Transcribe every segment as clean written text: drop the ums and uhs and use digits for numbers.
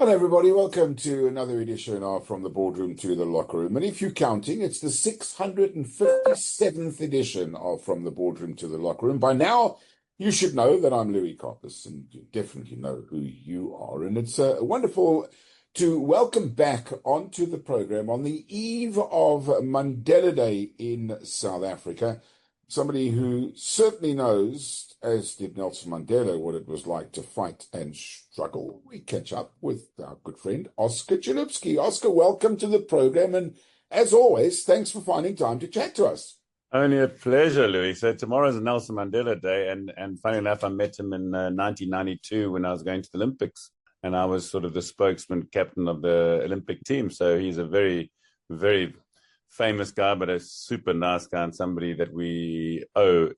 Hello, everybody. Welcome to another edition of From the Boardroom to the Locker Room. And if you're counting, it's the 657th edition of From the Boardroom to the Locker Room. By now, you should know that I'm Louis Karpas, and you definitely know who you are. And it's wonderful to welcome back onto the program on the eve of Mandela Day in South Africa, somebody who certainly knows, as did Nelson Mandela, what it was like to fight and struggle. We catch up with our good friend, Oscar Chalupsky. Oscar, welcome to the program. And as always, thanks for finding time to chat to us. Only a pleasure, Louis. So tomorrow's Nelson Mandela Day. And funny enough, I met him in 1992 when I was going to the Olympics. And I was sort of the spokesman captain of the Olympic team. So he's a very, very famous guy, but a super nice guy and somebody that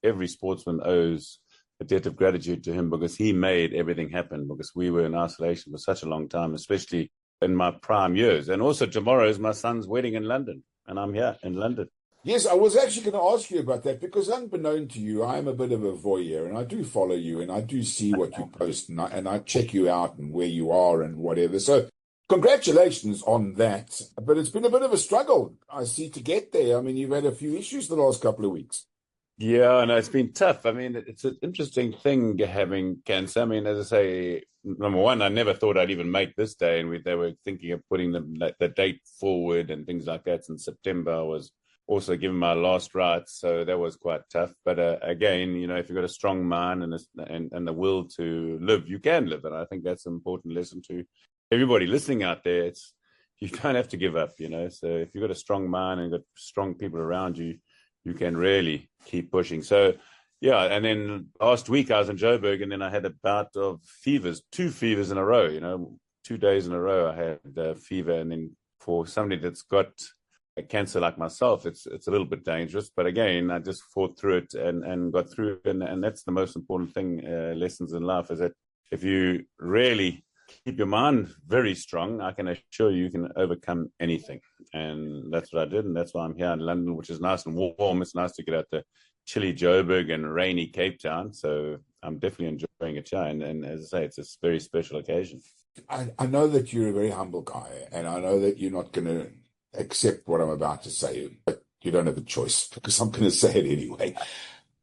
every sportsman owes a debt of gratitude to him, because he made everything happen, because we were in isolation for such a long time, especially in my prime years. And also tomorrow is my son's wedding in London, and I'm here in London. Yes, I was actually going to ask you about that, because unbeknown to you, I am a bit of a voyeur, and I do follow you, and I do see what you post, and I check you out and where you are and whatever. So congratulations on that. But it's been a bit of a struggle, I see, to get there. I mean, you've had a few issues the last couple of weeks. Yeah, no, it's been tough. I mean, it's an interesting thing having cancer. I mean, as I say, number one, I never thought I'd even make this day. And they were thinking of putting the date forward and things like that. In September, I was also given my last rites. So that was quite tough. But again, if you've got a strong mind and the will to live, you can live. And I think that's an important lesson to everybody listening out there. You don't have to give up, So if you've got a strong mind and got strong people around you, you can really keep pushing. So, yeah, and then last week I was in Joburg, and then I had a bout of fevers, 2 fevers in a row, 2 days in a row I had fever. And then for somebody that's got a cancer like myself, it's a little bit dangerous. But again, I just fought through it and got through it. And that's the most important thing, lessons in life, is that if you really keep your mind very strong, I can assure you can overcome anything. And that's what I did. And that's why I'm here in London, which is nice and warm. It's nice to get out to chilly Joburg and rainy Cape Town. So I'm definitely enjoying it here. And as I say, it's a very special occasion. I know that you're a very humble guy, and I know that you're not going to accept what I'm about to say, but you don't have a choice, because I'm going to say it anyway.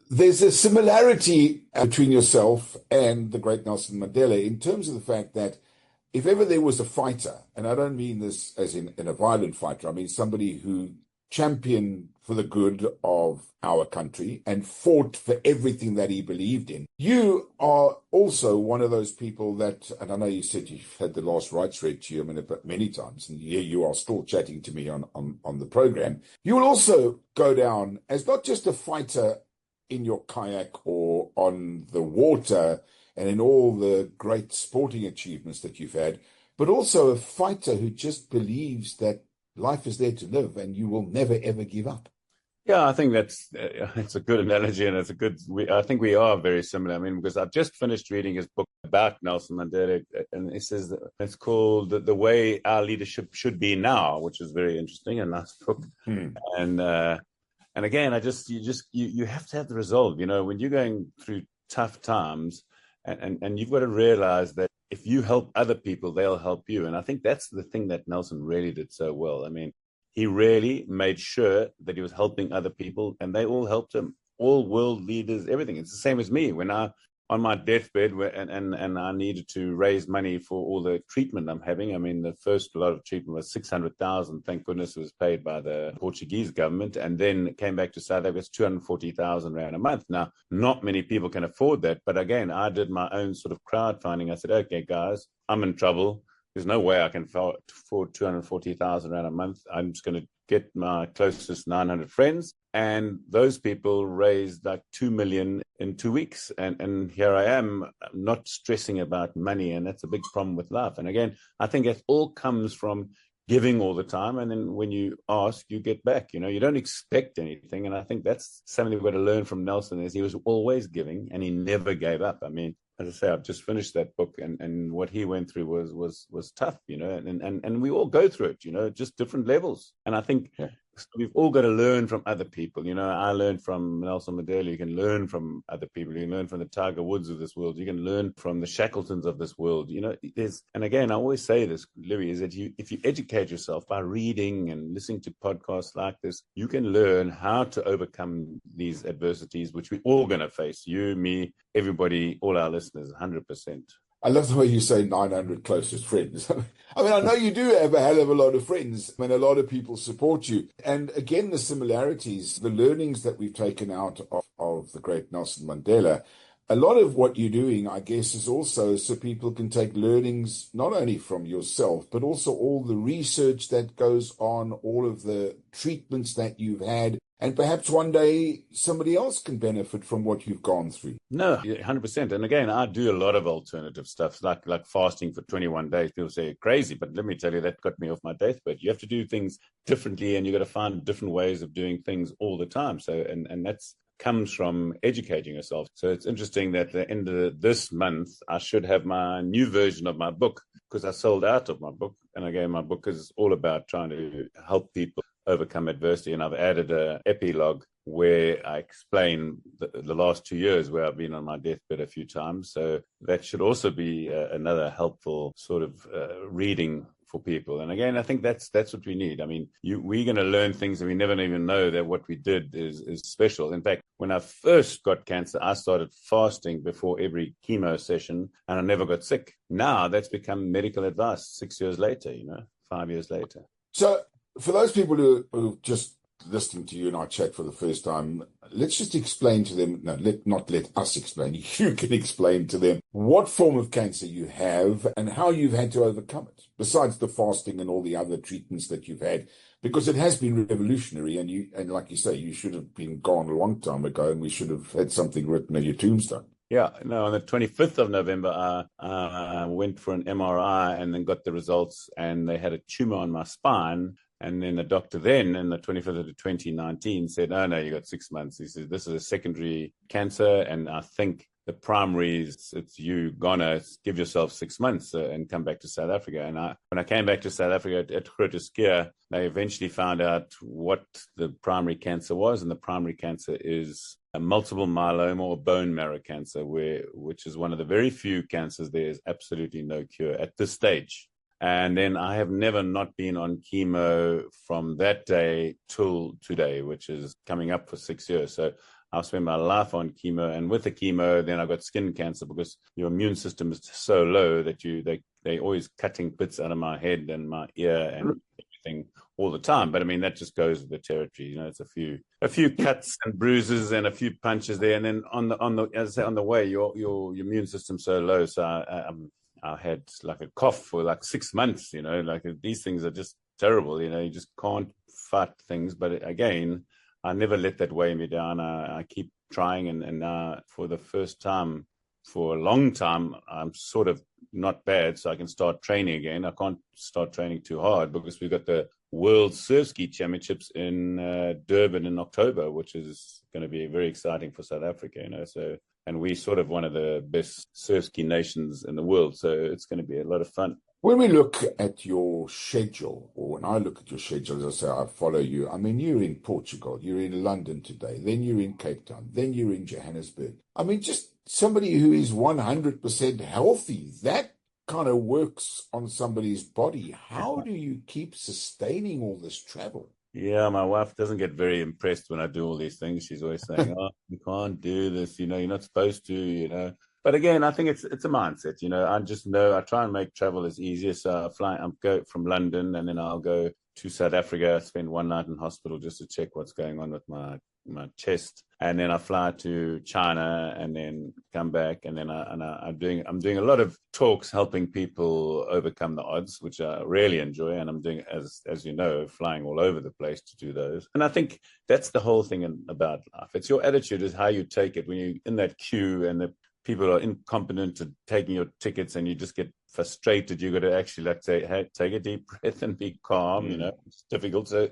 There's a similarity between yourself and the great Nelson Mandela in terms of the fact that if ever there was a fighter, and I don't mean this as in a violent fighter, I mean somebody who championed for the good of our country and fought for everything that he believed in. You are also one of those people that, and I know you said you've had the last rites read to you many times, and here you are still chatting to me on the program. You will also go down as not just a fighter in your kayak or on the water and in all the great sporting achievements that you've had, but also a fighter who just believes that life is there to live and you will never, ever give up. Yeah, I think it's a good analogy, and I think we are very similar. I mean, because I've just finished reading his book about Nelson Mandela, and it says that it's called The Way Our Leadership Should Be Now, which is very interesting, a nice book. And again, you have to have the resolve, when you're going through tough times, and you've got to realize that if you help other people, they'll help you. And I think that's the thing that Nelson really did so well. I mean, he really made sure that he was helping other people, and they all helped him, all world leaders, everything. It's the same as me. When on my deathbed and I needed to raise money for all the treatment I'm having. I mean, the first lot of treatment was 600,000. Thank goodness it was paid by the Portuguese government. And then it came back to South Africa. It's 240,000 rand a month. Now, not many people can afford that. But again, I did my own sort of crowdfunding. I said, okay, guys, I'm in trouble. There's no way I can afford 240,000 rand a month. I'm just going to get my closest 900 friends. And those people raised like 2 million in 2 weeks. And here I am, not stressing about money. And that's a big problem with life. And again, I think it all comes from giving all the time. And then when you ask, you get back. You don't expect anything. And I think that's something we've got to learn from Nelson, is he was always giving and he never gave up. I mean, as I say, I've just finished that book, and what he went through was tough, and we all go through it, just different levels. And I think So we've all got to learn from other people. I learned from Nelson Mandela. You can learn from other people. You can learn from the Tiger Woods of this world. You can learn from the Shackletons of this world. And again, I always say this, Louis, is that if you educate yourself by reading and listening to podcasts like this, you can learn how to overcome these adversities, which we're all going to face. You, me, everybody, all our listeners, 100%. I love the way you say 900 closest friends. I mean, I know you do have a hell of a lot of friends. I mean, a lot of people support you. And again, the similarities, the learnings that we've taken out of the great Nelson Mandela, a lot of what you're doing, I guess, is also so people can take learnings not only from yourself, but also all the research that goes on, all of the treatments that you've had. And perhaps one day somebody else can benefit from what you've gone through. No, 100%. And again, I do a lot of alternative stuff, like fasting for 21 days. People say you're crazy, but let me tell you, that got me off my deathbed. You have to do things differently, and you got to find different ways of doing things all the time. So, and that's comes from educating yourself. So it's interesting that at the end of this month, I should have my new version of my book, because I sold out of my book. And again, my book is all about trying to help people overcome adversity. And I've added an epilogue where I explain the last 2 years where I've been on my deathbed a few times. So that should also be another helpful sort of reading for people. And again, I think that's what we need. I mean, we're going to learn things and we never even know that what we did is special. In fact, when I first got cancer, I started fasting before every chemo session and I never got sick. Now that's become medical advice 6 years later, 5 years later. So for those people who just listening to you and I chat for the first time, let's just explain to them, not let us explain, you can explain to them what form of cancer you have and how you've had to overcome it, besides the fasting and all the other treatments that you've had, because it has been revolutionary, and like you say, you should have been gone a long time ago and we should have had something written on your tombstone. Yeah, no, on the 25th of November, I went for an MRI and then got the results, and they had a tumor on my spine. And then the doctor then, in the 25th of 2019, said, "Oh, no, you got 6 months." He said, "This is a secondary cancer, and I think the primary is you gonna give yourself 6 months and come back to South Africa." And when I came back to South Africa at Groote Schuur, they eventually found out what the primary cancer was, and the primary cancer is a multiple myeloma or bone marrow cancer, which is one of the very few cancers there is absolutely no cure at this stage. And then I have never not been on chemo from that day till today, which is coming up for 6 years. So I've spent my life on chemo, and with the chemo, then I got skin cancer because your immune system is so low that they always cutting bits out of my head and my ear and everything all the time. But I mean, that just goes with the territory. It's a few cuts and bruises and a few punches there, and then on the way, your immune system's so low. So I had like a cough for like 6 months, like these things are just terrible, you just can't fight things. But again, I never let that weigh me down. I keep trying, and now for the first time for a long time, I'm sort of not bad, so I can start training again. I can't start training too hard because we've got the World Surf Ski Championships in Durban in October, which is going to be very exciting for South Africa, so. And we're sort of one of the best surf ski nations in the world. So it's going to be a lot of fun. When we look at your schedule, or when I look at your schedule, as I say, I follow you. I mean, you're in Portugal, you're in London today, then you're in Cape Town, then you're in Johannesburg. I mean, just somebody who is 100% healthy, that kind of works on somebody's body. How do you keep sustaining all this travel? Yeah, my wife doesn't get very impressed when I do all these things. She's always saying, "Oh, you can't do this. You're not supposed to. But again, I think it's a mindset. I just know I try and make travel as easy as I go from London, and then I'll go to South Africa, spend one night in hospital just to check what's going on with my chest, and then I fly to China, and then come back, and then I'm doing a lot of talks helping people overcome the odds, which I really enjoy, and I'm doing, as you know, flying all over the place to do those. And I think that's the whole thing about life. It's your attitude, is how you take it when you're in that queue and the people are incompetent to taking your tickets, and you just get frustrated. You got to actually say, "Hey, take a deep breath and be calm." It's difficult. So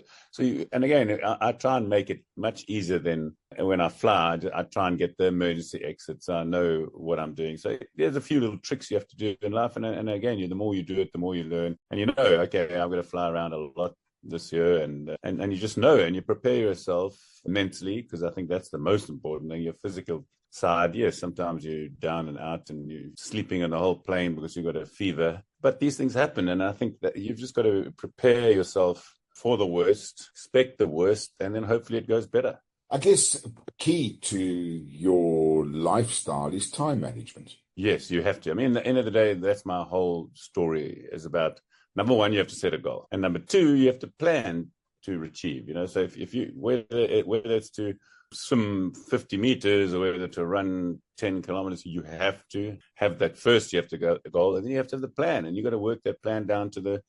and again, I try and make it much easier than when I fly. I try and get the emergency exit, so I know what I'm doing. So there's a few little tricks you have to do in life, and again, the more you do it, the more you learn, and okay, I'm going to fly around a lot. this year, and you just know, and you prepare yourself mentally, because I think that's the most important thing. Your physical side, yes, sometimes you're down and out and you're sleeping on the whole plane because you've got a fever, but these things happen, and I think that you've just got to prepare yourself for the worst, expect the worst, and then hopefully it goes better. I guess key to your lifestyle is time management. Yes, you have to. I mean, at the end of the day, that's my whole story is about, number one, you have to set a goal. And number two, you have to plan to achieve, So if you, whether it's to swim 50 meters or whether to run 10 kilometers, you have to have that first, you have to go the goal, and then you have to have the plan, and you got to work that plan down to the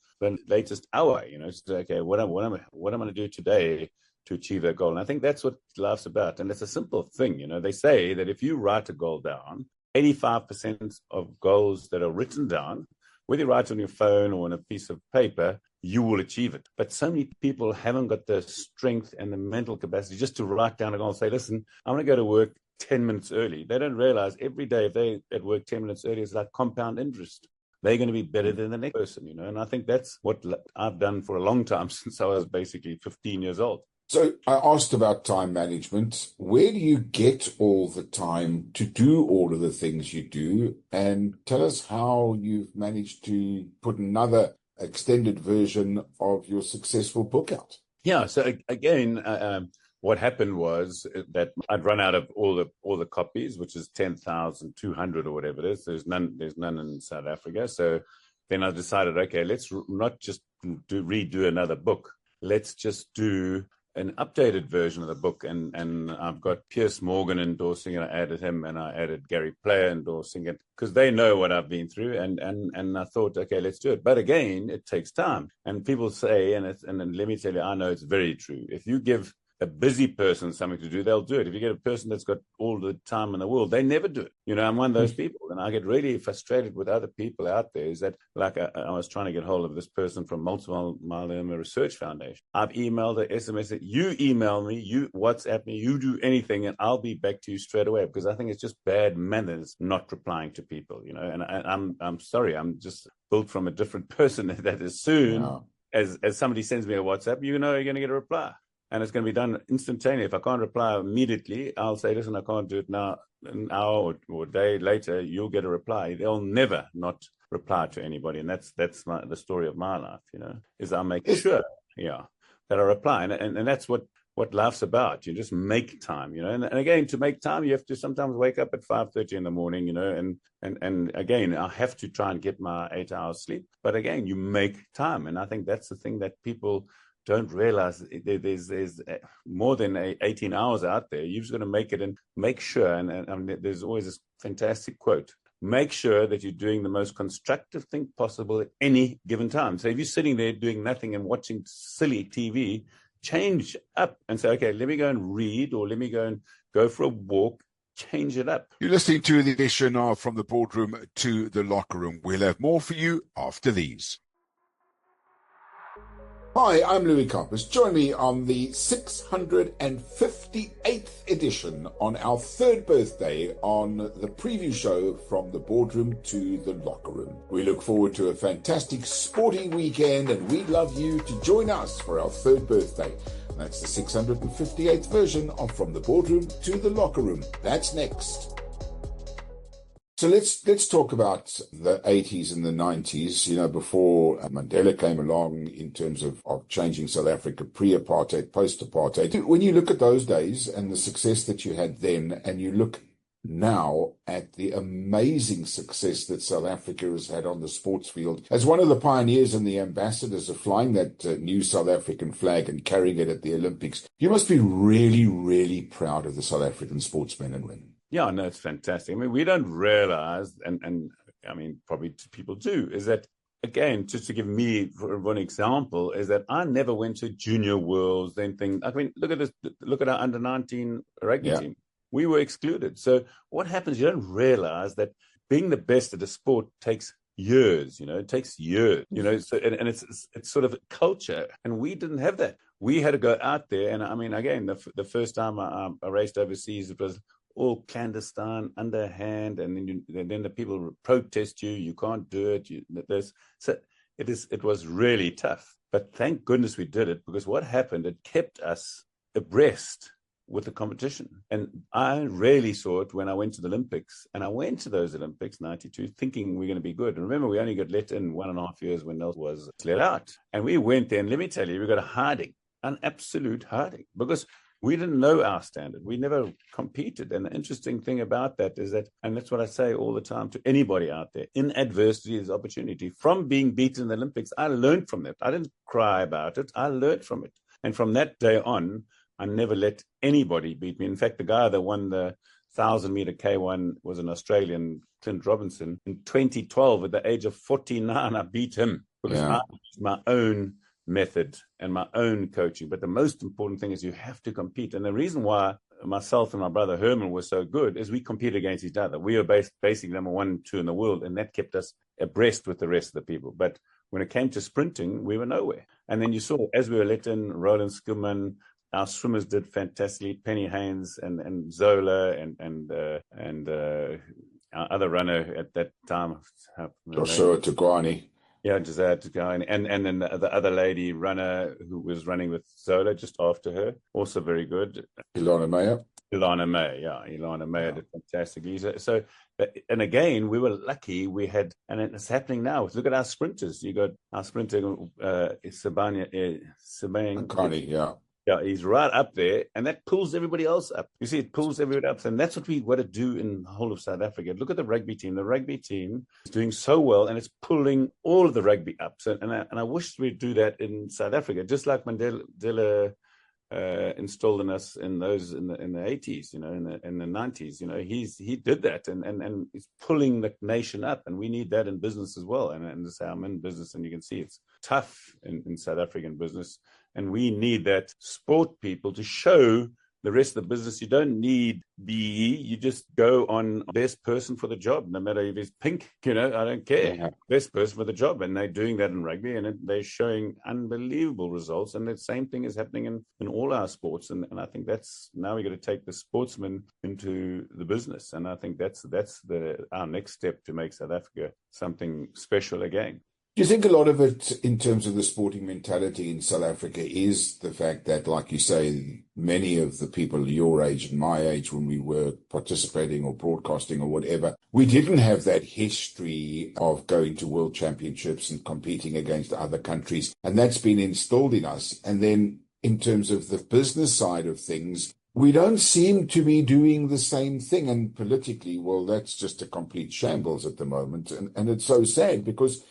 latest hour, So, okay, what am I going to do today to achieve that goal? And I think that's what life's about. And it's a simple thing, They say that if you write a goal down, 85% of goals that are written down, whether you write on your phone or on a piece of paper, you will achieve it. But so many people haven't got the strength and the mental capacity just to write down a goal and say, listen, I'm going to go to work 10 minutes early. They don't realize every day if they at work 10 minutes early, it's like compound interest. They're going to be better than the next person, And I think that's what I've done for a long time, since I was basically 15 years old. So I asked about time management. Where do you get all the time to do all of the things you do? And tell us how you've managed to put another extended version of your successful book out. Yeah. So again, what happened was that I'd run out of all the copies, which is 10,200 or whatever it is. There's none in South Africa. So then I decided, okay, let's not just redo another book. Let's just do an updated version of the book, and I've got Piers Morgan endorsing it. I added him, and I added Gary Player endorsing it, because they know what I've been through, and I thought, okay, let's do it. But again, it takes time, and people say, and let me tell you, I know it's very true. If you give a busy person something to do, they'll do it. If you get a person that's got all the time in the world, they never do it. I'm one of those people, and I get really frustrated with other people out there. Is that, like, I was trying to get hold of this person from Multiple Myeloma Research Foundation. I've emailed her, SMS it. You email me, you WhatsApp me, you do anything, and I'll be back to you straight away, because I think it's just bad manners not replying to people. And I'm sorry, I'm just built from a different person. That as soon as somebody sends me a WhatsApp, you're going to get a reply. And it's going to be done instantaneously. If I can't reply immediately, I'll say, listen, I can't do it now. An hour or a day later, you'll get a reply. They'll never not reply to anybody. And that's the story of my life, is I make sure, that I reply. And that's what life's about. You just make time, And again, to make time, you have to sometimes wake up at 5:30 in the morning, and again, I have to try and get my 8 hours sleep. But again, you make time. And I think that's the thing that people don't realize. There's more than 18 hours out there. You've just got to make it, and make sure. And there's always this fantastic quote: make sure that you're doing the most constructive thing possible at any given time. So if you're sitting there doing nothing and watching silly TV, change up and say, okay, let me go and read, or let me go for a walk. Change it up. You're listening to the edition of From the Boardroom to the Locker Room. We'll have more for you after these. Hi, I'm Louis Karpas. Join me on the 658th edition on our third birthday on the preview show From the Boardroom to the Locker Room. We look forward to a fantastic sporting weekend, and we'd love you to join us for our third birthday. That's the 658th version of From the Boardroom to the Locker Room. That's next. So let's talk about the 80s and the 90s, before Mandela came along, in terms of changing South Africa, pre-apartheid, post-apartheid. When you look at those days and the success that you had then, and you look now at the amazing success that South Africa has had on the sports field, as one of the pioneers and the ambassadors of flying that new South African flag and carrying it at the Olympics, you must be really, really proud of the South African sportsmen and women. Yeah, no, it's fantastic. I mean, we don't realize, and I mean, probably people do, is that, again, just to give me one example, is that I never went to Junior Worlds, then things. I mean, look at this, look at our under-19 rugby team. We were excluded. So what happens, you don't realize that being the best at a sport takes years, it takes years, so, and it's sort of a culture, and we didn't have that. We had to go out there, and I mean, again, the first time I raced overseas, it was all clandestine, underhand, and then the people protest you. You can't do it. So it was really tough. But thank goodness we did it, because what happened, it kept us abreast with the competition. And I rarely saw it when I went to the Olympics. And I went to those Olympics, 92, thinking we're going to be good. And remember, we only got let in 1.5 years when Nelson was let out. And we went there, and let me tell you, we got a harding, an absolute harding, because we didn't know our standard. We never competed. And the interesting thing about that is that, and that's what I say all the time to anybody out there, in adversity is opportunity. From being beaten in the Olympics, I learned from that. I didn't cry about it. I learned from it. And from that day on, I never let anybody beat me. In fact, the guy that won the 1,000-meter K1 was an Australian, Clint Robinson. In 2012, at the age of 49, I beat him because I used my own method and my own coaching. But the most important thing is you have to compete. And the reason why myself and my brother Herman were so good is we competed against each other. We were basically number 1, 2 in the world, and that kept us abreast with the rest of the people. But when it came to sprinting, we were nowhere. And then you saw, as we were let in, Roland Skillman, our swimmers did fantastically. Penny Haynes and Zola and our other runner at that time, Joshua Tugwani. Yeah, just to go in. And then the other lady runner who was running with Zola just after her, also very good. Ilana Meyer. Ilana Meyer did fantastically. So, and again, we were lucky. We had, and it's happening now. Look at our sprinters. You got our sprinter, Sabang. Akani, Yeah, he's right up there, and that pulls everybody else up. You see, it pulls everybody up, and that's what we want to do in the whole of South Africa. Look at the rugby team. The rugby team is doing so well, and it's pulling all of the rugby up. So, and I wish we'd do that in South Africa, just like Mandela installed in us in the 80s, in the 90s. He did that, and he's pulling the nation up, and we need that in business as well. And this is how I'm in business, and you can see it's tough in South African business. And we need that sport people to show the rest of the business. You don't need BE. You just go on best person for the job, no matter if it's pink, I don't care. Yeah. Best person for the job. And they're doing that in rugby, and they're showing unbelievable results. And the same thing is happening in all our sports. And I think that's, now we've got to take the sportsman into the business. And I think that's our next step to make South Africa something special again. Do you think a lot of it, in terms of the sporting mentality in South Africa, is the fact that, like you say, many of the people your age and my age, when we were participating or broadcasting or whatever, we didn't have that history of going to world championships and competing against other countries, and that's been instilled in us. And then in terms of the business side of things, we don't seem to be doing the same thing. And politically, well, that's just a complete shambles at the moment. And it's so sad, because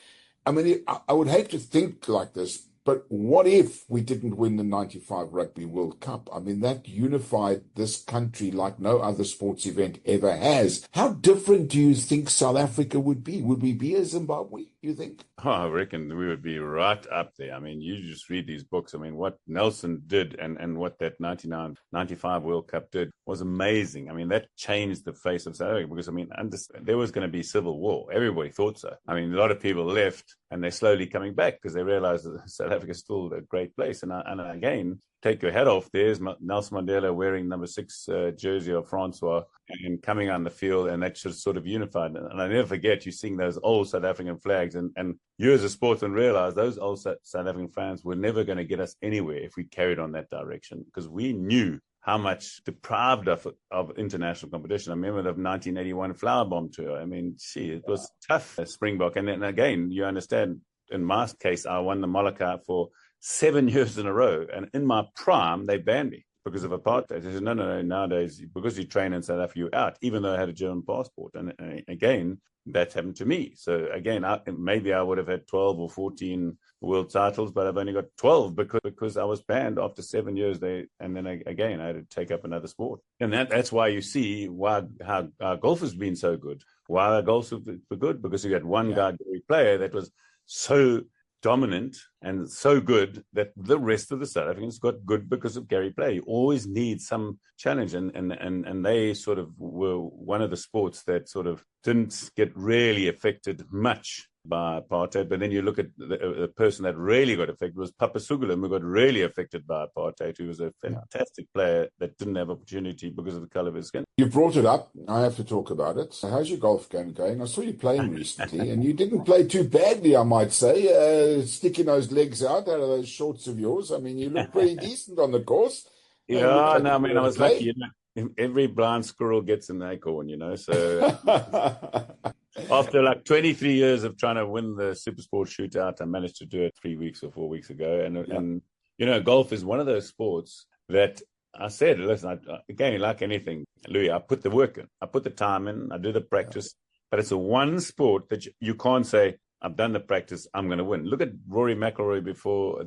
I mean, I would hate to think like this, but what if we didn't win the 95 Rugby World Cup? I mean, that unified this country like no other sports event ever has. How different do you think South Africa would be? Would we be a Zimbabwe, you think? Oh, I reckon we would be right up there. I mean, you just read these books. I mean, what Nelson did and what that 95 World Cup did was amazing. I mean, that changed the face of South Africa, because, I mean, there was going to be civil war. Everybody thought so. I mean, a lot of people left, and they're slowly coming back because they realized that South Africa is still a great place. And again, take your hat off. There's Nelson Mandela wearing number 6 jersey of Francois and coming on the field, and that just sort of unified. And I never forget you seeing those old South African flags, and you as a sportsman realize those old South African fans were never going to get us anywhere if we carried on that direction, because we knew how much deprived of international competition. I remember the 1981 Flower Bomb tour. I mean, it was tough at Springbok. And then again, you understand, in my case, I won the Malacca for 7 years in a row. And in my prime, they banned me because of apartheid. They said, no, nowadays, because you train in South Africa, you're out, even though I had a German passport. And again, that happened to me. So again, maybe I would have had 12 or 14 world titles, but I've only got 12 because I was banned after 7 years. And then again, I had to take up another sport. And that's why you see how our golf has been so good. Why our golf has been good? Because you got one guy, player, that was so dominant and so good that the rest of the South Africans got good because of Gary Player. You always need some challenge, and they sort of were one of the sports that sort of didn't get really affected much by apartheid. But then you look at the person that really got affected was Papa Sugulum, who got really affected by apartheid, who was a fantastic player that didn't have opportunity because of the color of his skin. You brought it up. I have to talk about it. So how's your golf game going? I saw you playing recently, and you didn't play too badly, I might say, sticking those legs out of those shorts of yours. I mean, you look pretty decent on the course. Yeah, no, I mean, I was lucky. You know, every blind squirrel gets an acorn, you know. So after like 23 years of trying to win the Supersport shootout, I managed to do it 3 weeks or 4 weeks ago. And you know, golf is one of those sports that I said, listen, again, like anything, Louis, I put the work in, I put the time in, I do the practice, but it's a one sport that you can't say, I've done the practice, I'm going to win. Look at Rory McIlroy before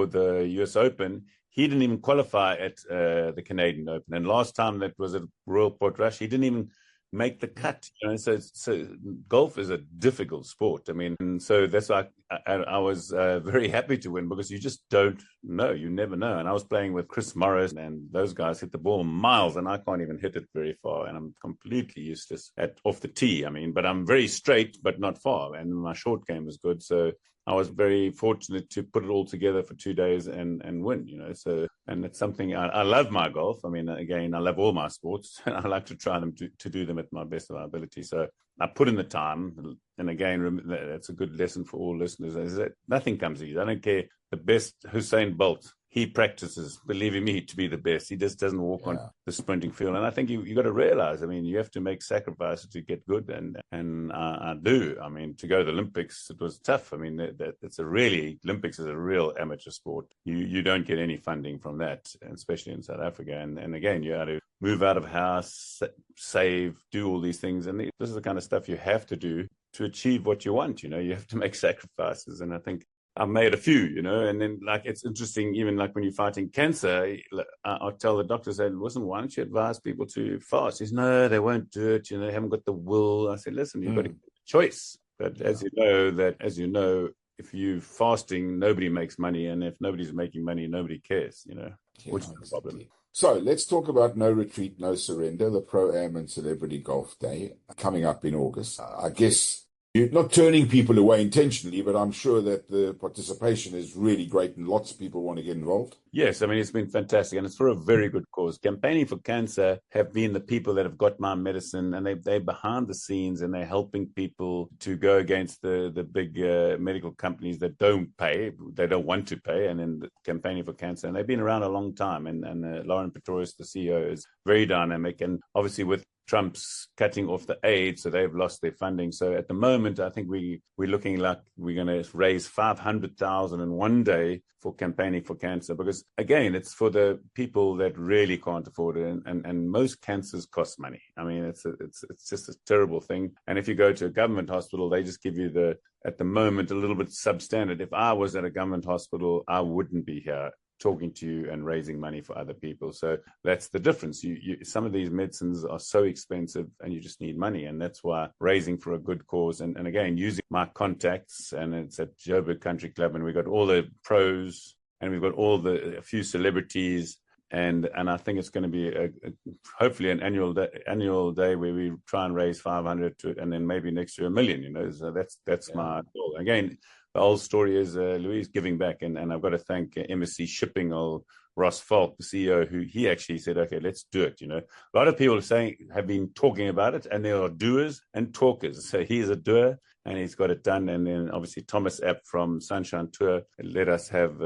the US Open. He didn't even qualify at the Canadian Open. And last time that was at Royal Portrush, he didn't even make the cut. You know, so golf is a difficult sport. I mean, and so that's why I was very happy to win, because you just don't know. You never know. And I was playing with Chris Morris, and those guys hit the ball miles, and I can't even hit it very far. And I'm completely useless off the tee. I mean, but I'm very straight, but not far. And my short game was good. So I was very fortunate to put it all together for 2 days and win, you know. So, and it's something I love my golf. I mean, again, I love all my sports, and I like to try them to do them at my best of my ability. So I put in the time. And again, that's a good lesson for all listeners, is that nothing comes easy. I don't care. The best Usain Bolt, he practices, believing me, to be the best. He just doesn't walk on the sprinting field. And I think you got to realize, I mean, you have to make sacrifices to get good. And I do. I mean, to go to the Olympics, it was tough. I mean, Olympics is a real amateur sport. You don't get any funding from that, especially in South Africa. And again, you have to move out of house, save, do all these things. And this is the kind of stuff you have to do to achieve what you want. You know, you have to make sacrifices. And I think I've made a few, you know. And then, like, it's interesting, even like when you're fighting cancer, I'll tell the doctor, say, listen, why don't you advise people to fast? He says, no, they won't do it. You know, they haven't got the will. I said, listen, you've got a choice. But as you know, if you're fasting, nobody makes money. And if nobody's making money, nobody cares, you know, which is the problem. So let's talk about No Retreat, No Surrender, the Pro-Am and Celebrity Golf Day coming up in August. I guess you're not turning people away intentionally, but I'm sure that the participation is really great and lots of people want to get involved. Yes, I mean, it's been fantastic, and it's for a very good cause. Campaigning for Cancer have been the people that have got my medicine, and they're behind the scenes, and they're helping people to go against the big medical companies that don't pay, they don't want to pay, and then Campaigning for Cancer. And they've been around a long time, and Lauren Pretorius, the CEO, is very dynamic, and obviously with Trump's cutting off the aid, so they've lost their funding. So at the moment, I think we're looking like we're going to raise $500,000 in one day for Campaigning for Cancer, because again, it's for the people that really can't afford it, and most cancers cost money. I mean, it's just a terrible thing. And if you go to a government hospital, they just give you at the moment a little bit substandard. If I was at a government hospital, I wouldn't be here talking to you and raising money for other people. So that's the difference. Some of these medicines are so expensive, and you just need money. And that's why raising for a good cause, and again, using my contacts, and it's at Joburg Country Club, and we've got all the pros, and we've got a few celebrities. And I think it's going to be hopefully an annual day where we try and raise 500 and then maybe next year $1 million, you know. So that's my goal. Again, the whole story is Louis giving back, and I've got to thank MSC Shipping, Ross Falk, the CEO, who he actually said, okay, let's do it. You know, a lot of people have been talking about it, and there are doers and talkers. So he's a doer, and he's got it done. And then obviously Thomas App from Sunshine Tour let us have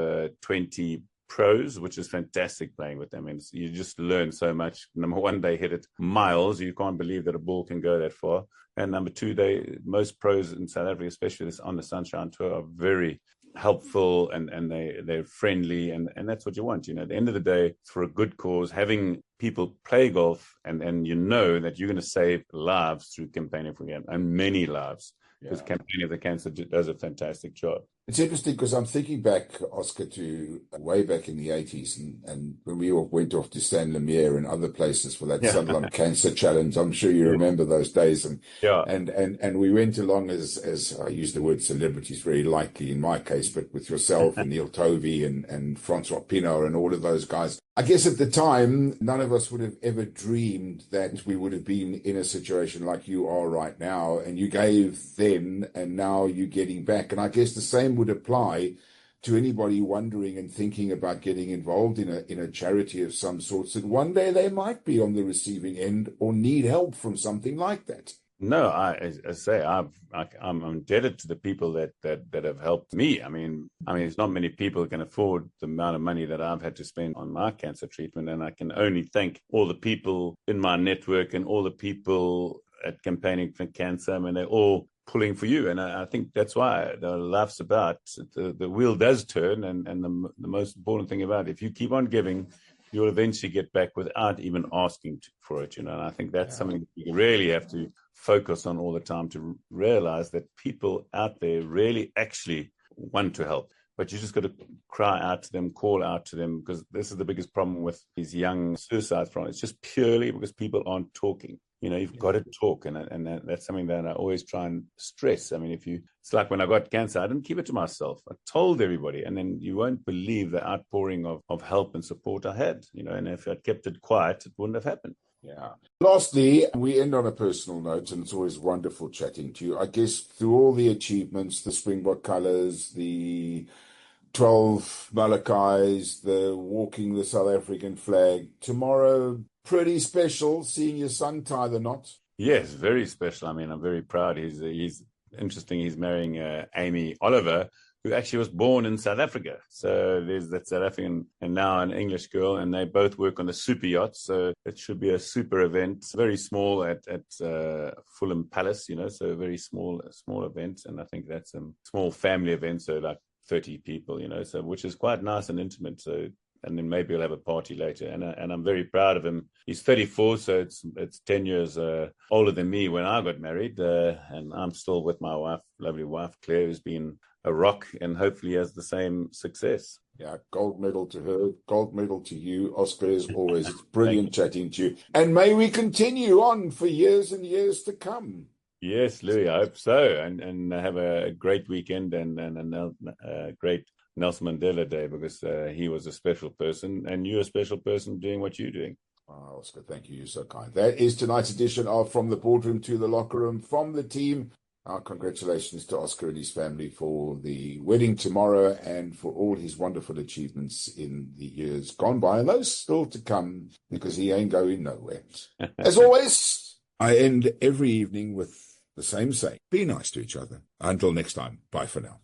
20 pros, which is fantastic playing with them. And you just learn so much. Number one, they hit it miles. You can't believe that a ball can go that far. And number two, most pros in South Africa, especially on the Sunshine Tour, are very helpful, and they're friendly, and that's what you want. You know, at the end of the day, for a good cause, having people play golf, and you know that you're going to save lives through Campaigning for Cancer, and many lives, because Campaigning for Cancer does a fantastic job. It's interesting because I'm thinking back, Oscar, to way back in the 80s and when we all went off to San Lumiere and other places for that Yeah. Sunderland Cancer Challenge. I'm sure you remember those days. Yeah. And we went along as I use the word celebrities very lightly in my case, but with yourself and Neil Tovey and Francois Pinault and all of those guys. I guess at the time, none of us would have ever dreamed that we would have been in a situation like you are right now. And you gave then, and now you're getting back. And I guess the same would apply to anybody wondering and thinking about getting involved in a charity of some sorts, that one day they might be on the receiving end or need help from something like that. No, I say I'm indebted to the people that have helped me. I mean, there's not many people who can afford the amount of money that I've had to spend on my cancer treatment, and I can only thank all the people in my network and all the people at Campaigning for Cancer. I mean, they're all pulling for you, and I think that's why the life's about the wheel does turn, and the most important thing about it, if you keep on giving, you'll eventually get back without even asking for it, and I think that's something that you really have to focus on all the time, to realize that people out there really actually want to help. But you just got to cry out to them, call out to them, because this is the biggest problem with these young suicides. It's just purely because people aren't talking. You've got to talk, and that's something that I always try and stress. I mean, it's like when I got cancer, I didn't keep it to myself. I told everybody, and then you won't believe the outpouring of help and support I had. And if I'd kept it quiet, it wouldn't have happened. Yeah. Lastly, we end on a personal note, and it's always wonderful chatting to you. I guess through all the achievements, the Springbok colours, the 12 Malachis, the walking the South African flag, tomorrow, pretty special seeing your son tie the knot. Yes, very special. I mean, I'm very proud. He's interesting. He's marrying Amy Oliver, who actually was born in South Africa. So there's that South African and now an English girl, and they both work on the super yacht. So it should be a super event, very small at Fulham Palace, so a very small event. And I think that's a small family event, so like 30 people, so which is quite nice and intimate. So, and then maybe we'll have a party later. And I'm very proud of him. He's 34, so it's 10 years older than me when I got married. And I'm still with my wife, lovely wife, Claire, who's been a rock and hopefully has the same success. Yeah, gold medal to her, gold medal to you, Oscar, as always. It's brilliant chatting to you. And may we continue on for years and years to come. Yes, Louis, I hope so. And have a great weekend and a great Nelson Mandela Day, because he was a special person and you're a special person doing what you're doing. Oh, Oscar, thank you. You're so kind. That is tonight's edition of From the Boardroom to the Locker Room. From the team, our congratulations to Oscar and his family for the wedding tomorrow and for all his wonderful achievements in the years gone by, and those still to come, because he ain't going nowhere. As always, I end every evening with the same saying: be nice to each other. Until next time, bye for now.